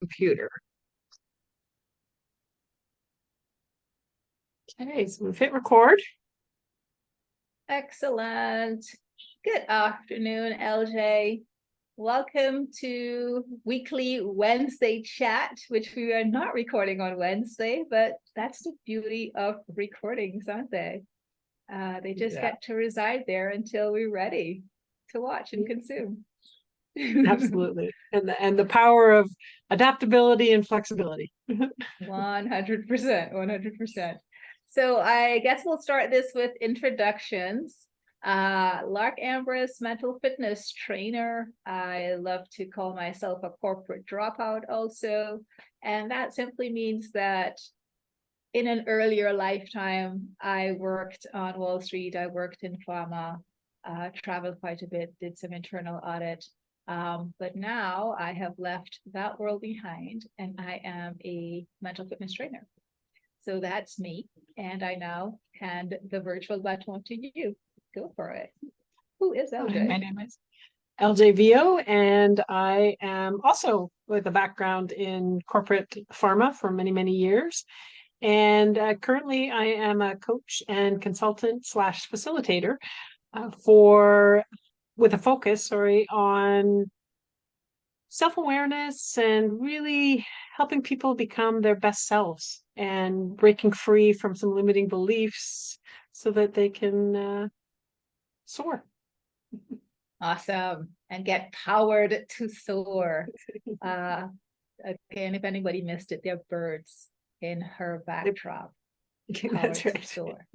computer. Okay, so we've hit record. Excellent. Good afternoon, LJ. Welcome to weekly Wednesday chat, which we are not recording on Wednesday, but that's the beauty of recordings, aren't they? They just get to reside there until we're ready to watch and consume. Absolutely. And the power of adaptability and flexibility. 100%, 100%. So I guess we'll start this with introductions. Lark Ambrose, mental fitness trainer. I love to call myself a corporate dropout also. And that simply means that in an earlier lifetime, I worked on Wall Street, I worked in pharma, traveled quite a bit, did some internal audit. But now I have left that world behind and I am a mental fitness trainer. So that's me. And I now hand the virtual baton to you. Go for it. Who is LJ? My name is LJ Vio, and I am also with a background in corporate pharma for many, many years. And currently I am a coach and consultant / facilitator with a focus, on self-awareness and really helping people become their best selves and breaking free from some limiting beliefs so that they can soar. Awesome. And get powered to soar. Again, if anybody missed it, there are birds in her backdrop. That's right. To soar.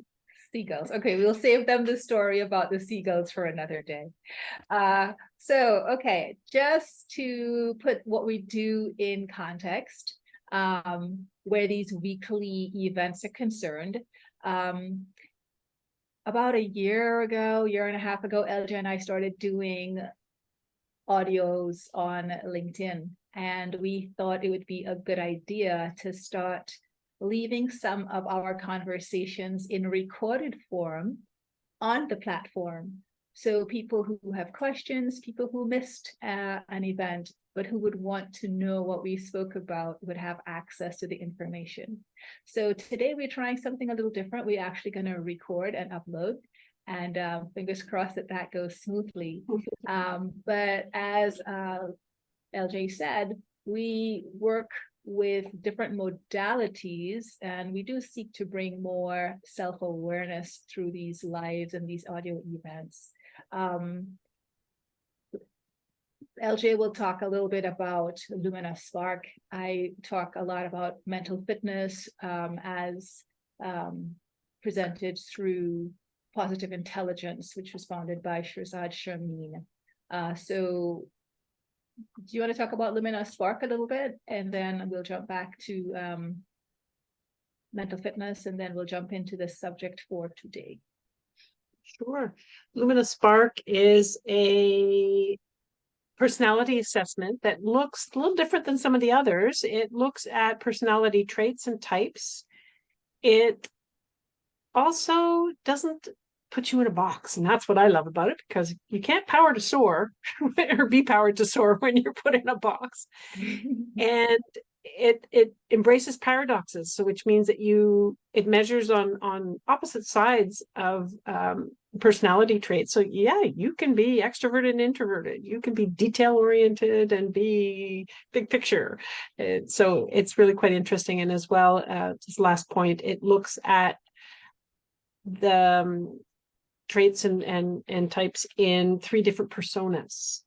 Seagulls. Okay, we'll save them the story about the seagulls for another day. Okay, just to put what we do in context, where these weekly events are concerned, about a year and a half ago, LJ and I started doing audios on LinkedIn, and we thought it would be a good idea to start leaving some of our conversations in recorded form on the platform. So people who have questions, people who missed an event, but who would want to know what we spoke about would have access to the information. So today we're trying something a little different. We're actually going to record and upload, and fingers crossed that goes smoothly. But as LJ said, we work with different modalities, and we do seek to bring more self-awareness through these lives and these audio events. LJ will talk a little bit about Lumina Spark. I talk a lot about mental fitness as presented through positive intelligence, which was founded by Shirzad Shameen. So do you want to talk about Lumina Spark a little bit? And then we'll jump back to mental fitness, and then we'll jump into the subject for today. Sure. Lumina Spark is a personality assessment that looks a little different than some of the others. It looks at personality traits and types. It also doesn't put you in a box, and that's what I love about it, because you can't power to soar or be powered to soar when you're put in a box. And it embraces paradoxes, so which means that it measures on opposite sides of personality traits. So yeah, you can be extroverted and introverted, you can be detail oriented and be big picture. So it's really quite interesting. And as well, this last point, it looks at the traits and types in 3 different personas.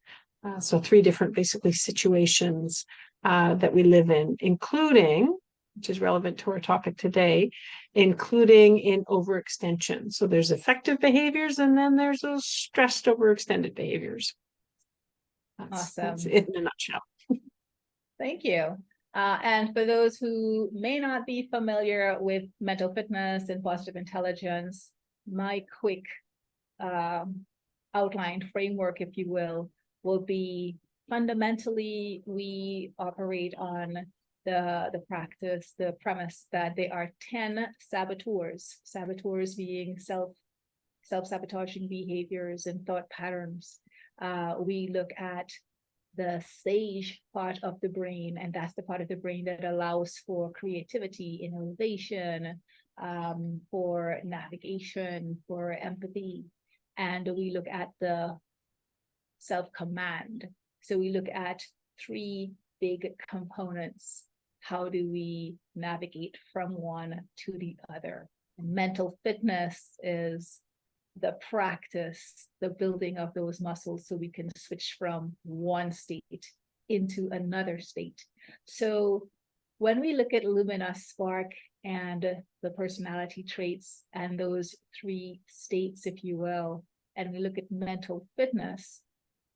So 3 different basically situations that we live in, including, which is relevant to our topic today, including in overextension. So there's effective behaviors, and then there's those stressed overextended behaviors. That's it in a nutshell. Thank you. And for those who may not be familiar with mental fitness and positive intelligence, my quick outline framework, if you will be fundamentally we operate on the premise that there are 10 saboteurs being self-sabotaging behaviors and thought patterns. We look at the sage part of the brain, and that's the part of the brain that allows for creativity, innovation, for navigation, for empathy. And we look at the self-command. So we look at three big components. How do we navigate from one to the other? And mental fitness is the practice, the building of those muscles so we can switch from one state into another state. So when we look at Lumina Spark and the personality traits and those three states, if you will, and we look at mental fitness,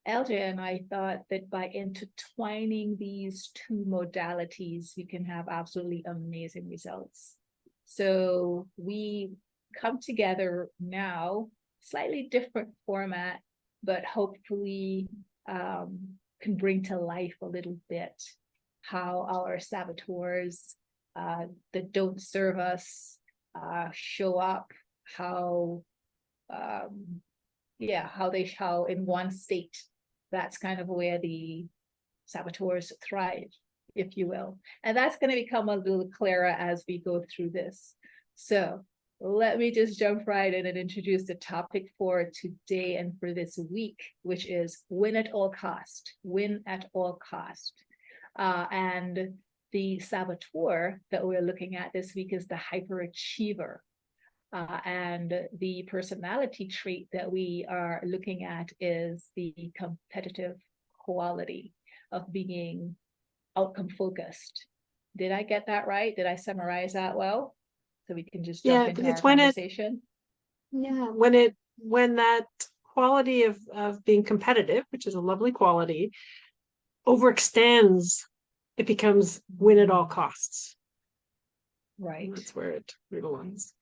LJ and I thought that by intertwining these two modalities, we can have absolutely amazing results. So we come together now, slightly different format, but hopefully can bring to life a little bit how our saboteurs that don't serve us show up, how how in one state, that's kind of where the saboteurs thrive, if you will. And that's going to become a little clearer as we go through this. So let me just jump right in and introduce the topic for today and for this week, which is win at all cost, win at all cost. And the saboteur that we're looking at this week is the hyperachiever. And the personality trait that we are looking at is the competitive quality of being outcome focused. Did I get that right? Did I summarize that well? So we can just jump into our conversation. When that quality of being competitive, which is a lovely quality, overextends, it becomes win at all costs. Right. That's where it belongs.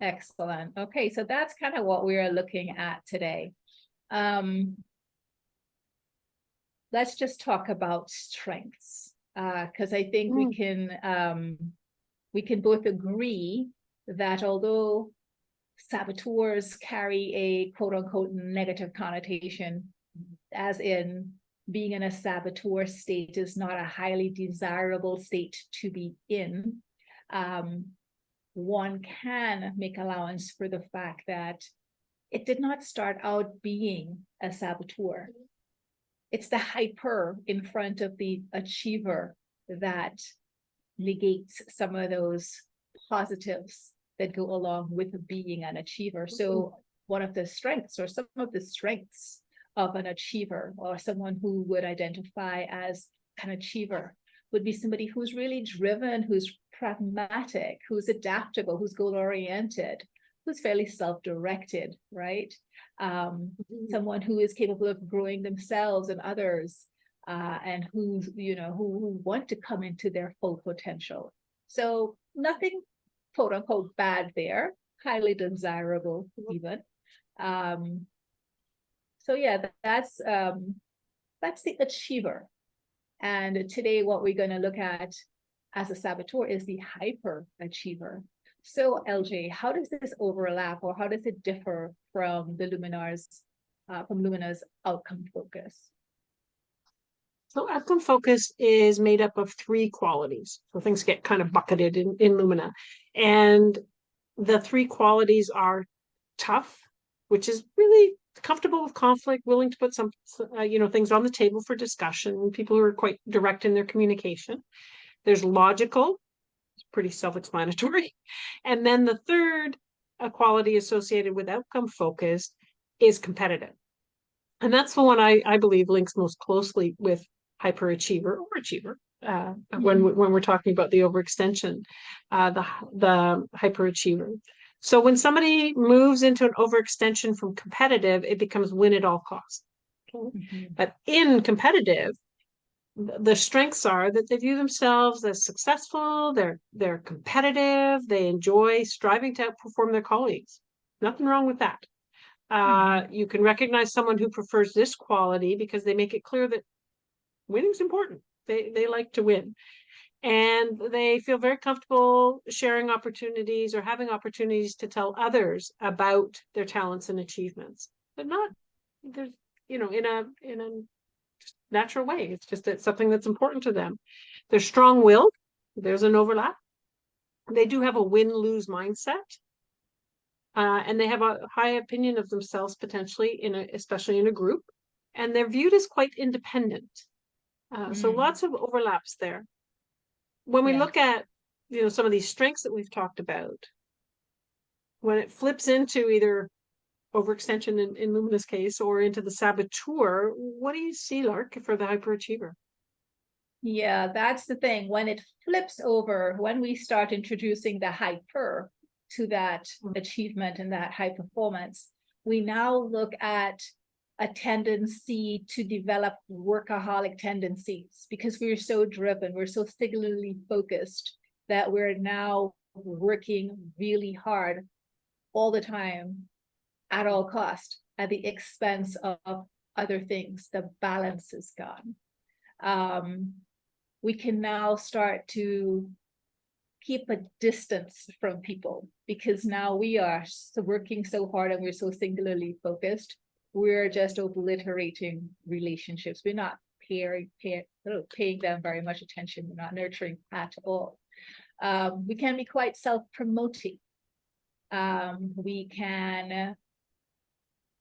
Excellent. Okay, so that's kind of what we are looking at today. Let's just talk about strengths, because I think we can both agree that although saboteurs carry a quote unquote negative connotation, as in being in a saboteur state is not a highly desirable state to be in, one can make allowance for the fact that it did not start out being a saboteur. It's the hyper in front of the achiever that negates some of those positives that go along with being an achiever. So one of the strengths or some of the strengths of an achiever or someone who would identify as an achiever would be somebody who's really driven, who's pragmatic, who's adaptable, who's goal-oriented, who's fairly self-directed, right? Someone who is capable of growing themselves and others, and who want to come into their full potential. So nothing quote unquote bad there, highly desirable even. So yeah, that's the achiever. And today what we're going to look at as a saboteur is the hyper achiever. So LJ, how does this overlap or how does it differ from the Lumina's outcome focus? So outcome focus is made up of three qualities. So things get kind of bucketed in Lumina. And the three qualities are tough, which is really comfortable with conflict, willing to put some things on the table for discussion, people who are quite direct in their communication. There's logical, it's pretty self-explanatory. And then the third quality associated with outcome focused is competitive. And that's the one I believe links most closely with hyperachiever or achiever when we're talking about the overextension, the hyperachiever. So when somebody moves into an overextension from competitive, it becomes win at all costs. Okay? But in competitive, the strengths are that they view themselves as successful, they're competitive, they enjoy striving to outperform their colleagues. Nothing wrong with that. You can recognize someone who prefers this quality because they make it clear that winning's important. They like to win. And they feel very comfortable sharing opportunities or having opportunities to tell others about their talents and achievements. But not there's in a natural way. It's something that's important to them. They're strong-willed. There's an overlap. They do have a win-lose mindset. And they have a high opinion of themselves, potentially, especially in a group. And they're viewed as quite independent. So lots of overlaps there. When we look at, some of these strengths that we've talked about, when it flips into either overextension in Lumina's case or into the saboteur, what do you see, Lark, for the hyperachiever? Yeah, that's the thing. When it flips over, when we start introducing the hyper to that achievement and that high performance, we now look at a tendency to develop workaholic tendencies because we're so driven, we're so singularly focused that we're now working really hard all the time at all cost at the expense of other things. The balance is gone. We can now start to keep a distance from people because now we are working so hard and we're so singularly focused. We're just obliterating relationships. We're not paying them very much attention. We're not nurturing at all. We can be quite self-promoting. We can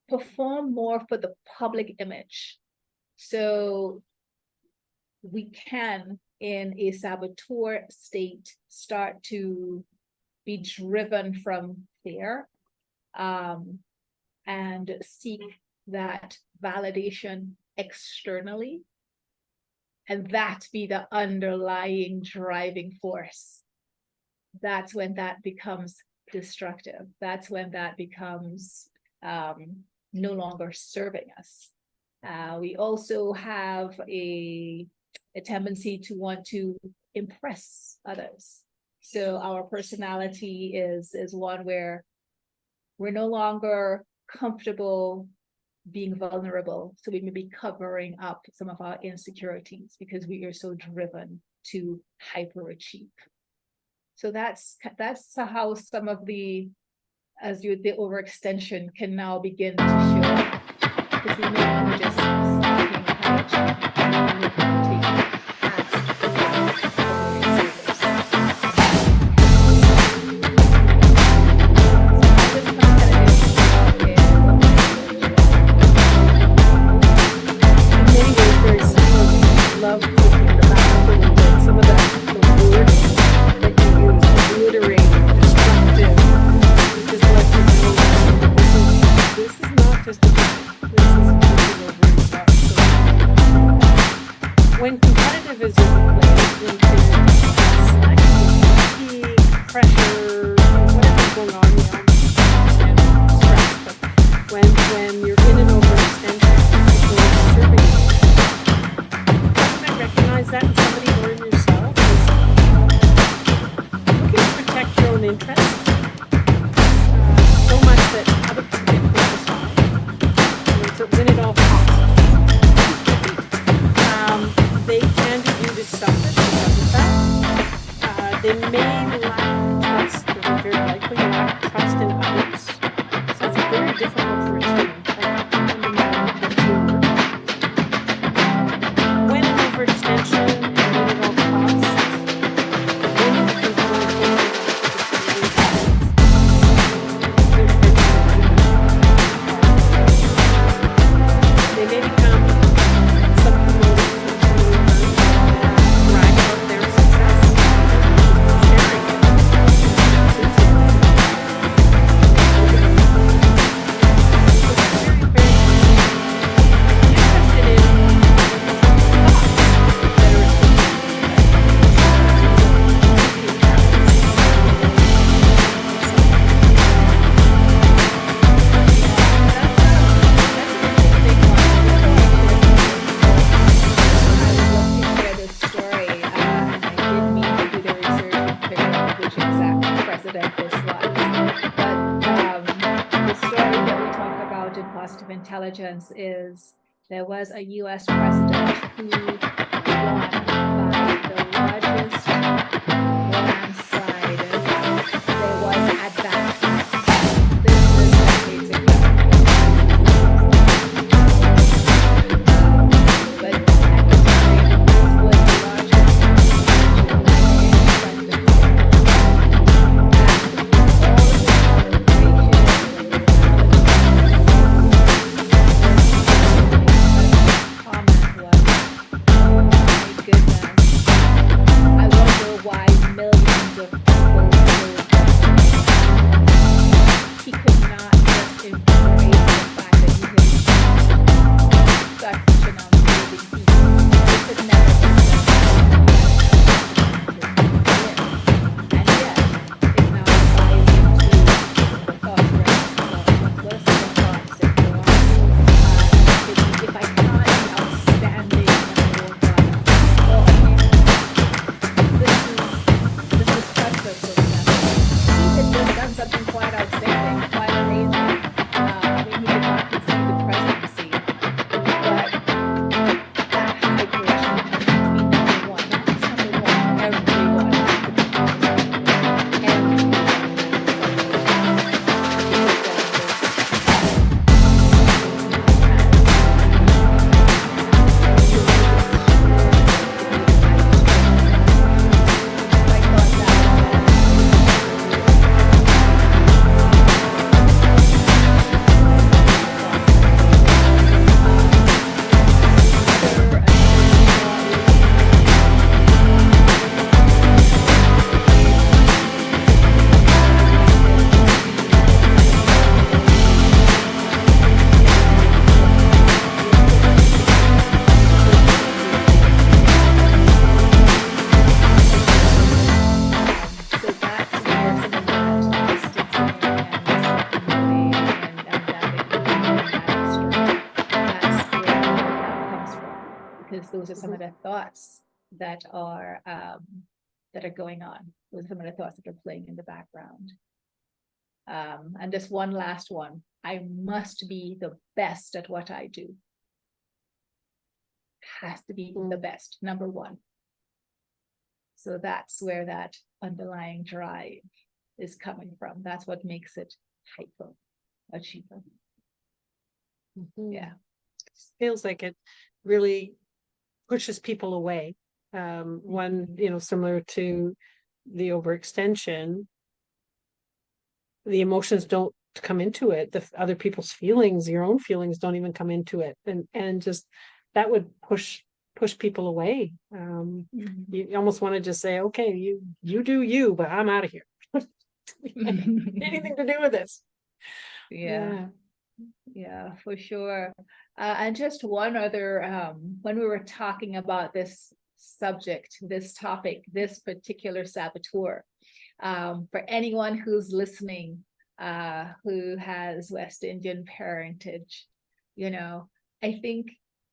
perform more for the public image. So we can, in a saboteur state, start to be driven from fear and seek that validation externally, and that be the underlying driving force. That's when that becomes destructive. That's when that becomes no longer serving us. We also have a tendency to want to impress others. So our personality is one where we're no longer comfortable being vulnerable. So we may be covering up some of our insecurities because we are so driven to hyperachieve. So that's how some of the overextension can now begin to show. Because we may be just seeking high achievement and taking love taking the back a little bit. Some of the words that you use, obliterating, destructive, just let people know this is not just a game. This is really so when competitive is overplayed into fatigue, pressure, whatever's going on, and stress. But when you're in an overextension, people are serving you. Recognize that in somebody or in yourself is looking to protect your own interests so much that other people get pushed aside. It's a win at all costs. They can be viewed as selfish because of that. They may lack trust, or very likely lack trust in others. So it's very difficult for a team. Extension and at all costs. They may become self-promoting brag about their success, sharing it. Intelligence is there was a US president who won by the largest landslide there was at that time. This is decades ago. But the thoughts that are going on, with some of the thoughts that are playing in the background. And just one last one. I must be the best at what I do. Has to be the best, number one. So that's where that underlying drive is coming from. That's what makes it hyper achiever. Yeah. Feels like it really pushes people away. One, similar to the overextension, the emotions don't come into it. The other people's feelings, your own feelings don't even come into it. And just that would push people away. You almost want to just say, okay, you do you, but I'm out of here. Anything to do with this. Yeah, for sure. And just one other, when we were talking about this subject, this topic, this particular saboteur, for anyone who's listening, who has West Indian parentage, I think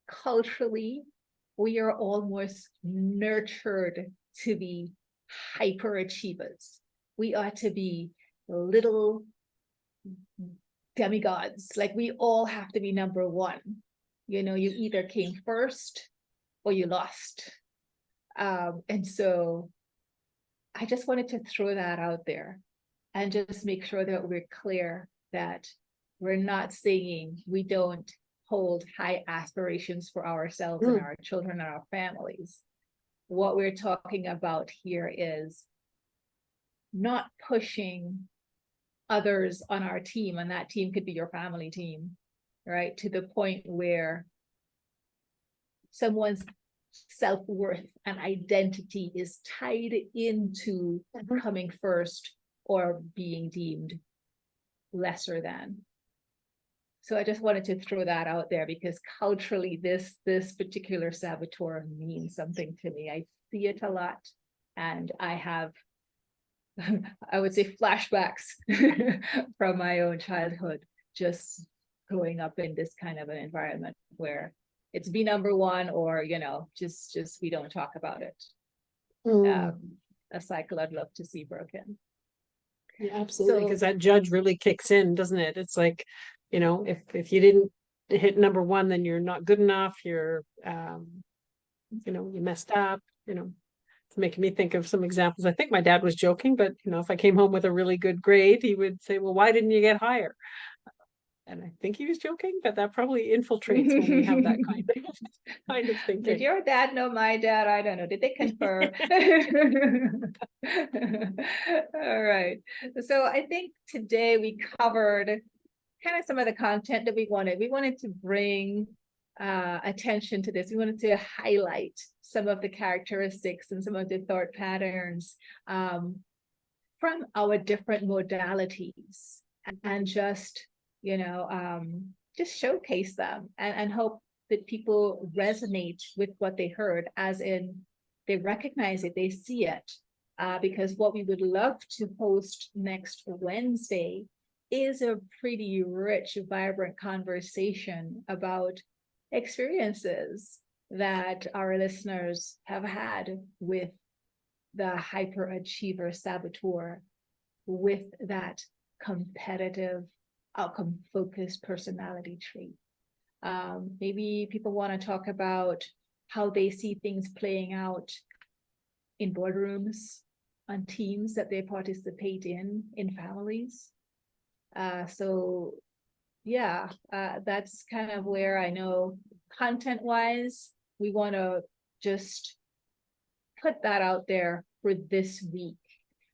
culturally we are almost nurtured to be hyperachievers. We ought to be little demigods. Like, we all have to be number one. You either came first or you lost. And so I just wanted to throw that out there and just make sure that we're clear that we're not saying we don't hold high aspirations for ourselves and our children and our families. What we're talking about here is not pushing others on our team, and that team could be your family team, right? To the point where someone's self-worth and identity is tied into coming first or being deemed lesser than. So I just wanted to throw that out there, because culturally this particular saboteur means something to me. I see it a lot, and I have I would say flashbacks from my own childhood, just growing up in this kind of an environment where it's be number one, or just we don't talk about it. A cycle I'd love to see broken. Yeah, absolutely, because that judge really kicks in, doesn't it? It's like, if you didn't hit number one, then you're not good enough. You're you messed up. It's making me think of some examples. I think my dad was joking, but if I came home with a really good grade, he would say, well, why didn't you get higher? And I think he was joking, but that probably infiltrates when we have that kind of thinking. Did your dad know my dad? I don't know. Did they confer? All right. So I think today we covered kind of some of the content that we wanted. We wanted to bring attention to this. We wanted to highlight some of the characteristics and some of the thought patterns from our different modalities, and just showcase them and hope that people resonate with what they heard, as in they recognize it, they see it, because what we would love to host next Wednesday is a pretty rich, vibrant conversation about experiences that our listeners have had with the hyperachiever saboteur, with that competitive, outcome-focused personality trait. Maybe people want to talk about how they see things playing out in boardrooms, on teams that they participate in families. So yeah, that's kind of where I know content-wise, we want to just put that out there for this week.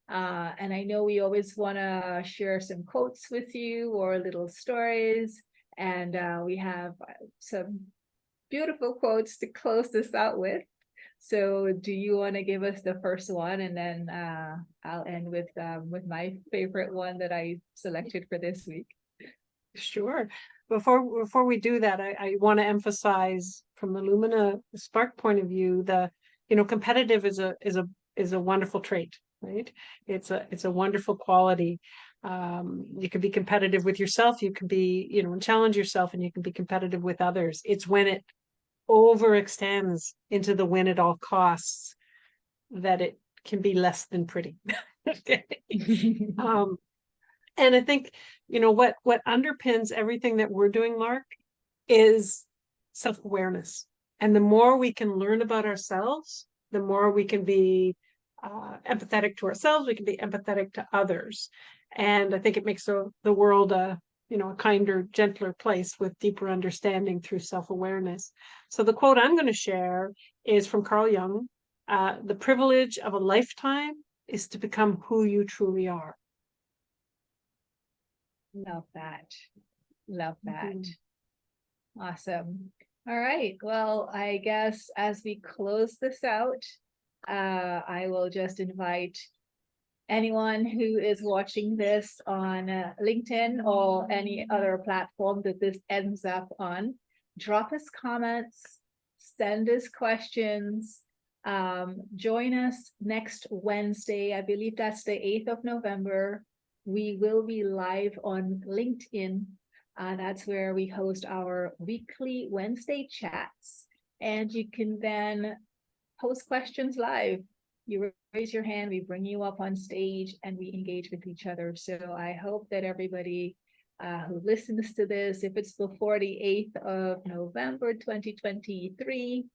And I know we always want to share some quotes with you or little stories. And we have some beautiful quotes to close this out with. So do you want to give us the first one? And then I'll end with my favorite one that I selected for this week. Sure. Before we do that, I want to emphasize from the Lumina Spark point of view, competitive is a wonderful trait, right? It's a wonderful quality. You can be competitive with yourself. You can be, and challenge yourself, and you can be competitive with others. It's when it overextends into the win at all costs, that it can be less than pretty. Okay. And I think, what underpins everything that we're doing, Mark, is self-awareness. And the more we can learn about ourselves, the more we can be empathetic to ourselves, we can be empathetic to others. And I think it makes the world a kinder, gentler place with deeper understanding through self-awareness. So the quote I'm going to share is from Carl Jung. The privilege of a lifetime is to become who you truly are. Love that. Love that. Mm-hmm. Awesome. All right. Well, I guess as we close this out, I will just invite anyone who is watching this on LinkedIn or any other platform that this ends up on, drop us comments, send us questions, join us next Wednesday. I believe that's the 8th of November. We will be live on LinkedIn. That's where we host our weekly Wednesday chats. And you can then post questions live. You raise your hand, we bring you up on stage, and we engage with each other. So I hope that everybody who listens to this, if it's before the 8th of November 2023,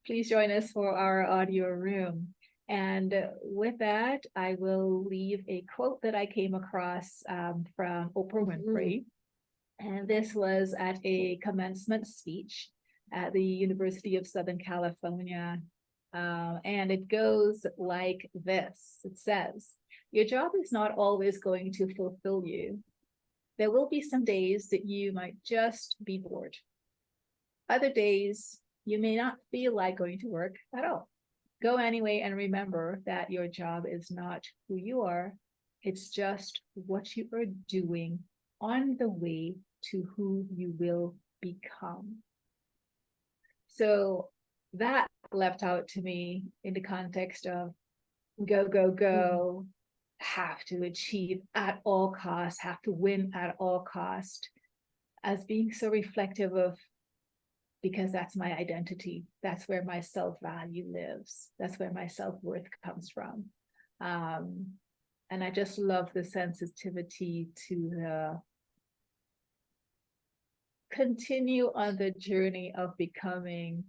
please join us for our audio room. And with that, I will leave a quote that I came across from Oprah Winfrey. And this was at a commencement speech at the University of Southern California. And it goes like this. It says, your job is not always going to fulfill you. There will be some days that you might just be bored. Other days, you may not feel like going to work at all. Go anyway, and remember that your job is not who you are. It's just what you are doing on the way to who you will become. So that left out to me in the context of go, go, go, have to achieve at all costs, have to win at all cost, as being so reflective of, because that's my identity. That's where my self-value lives. That's where my self-worth comes from. And I just love the sensitivity to the continue on the journey of becoming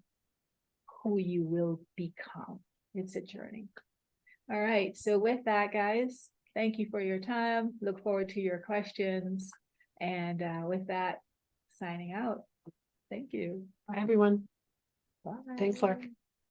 who you will become. It's a journey. All right. So with that, guys, thank you for your time. Look forward to your questions. And with that, signing out. Thank you. Bye, everyone. Bye. Thanks, Lark.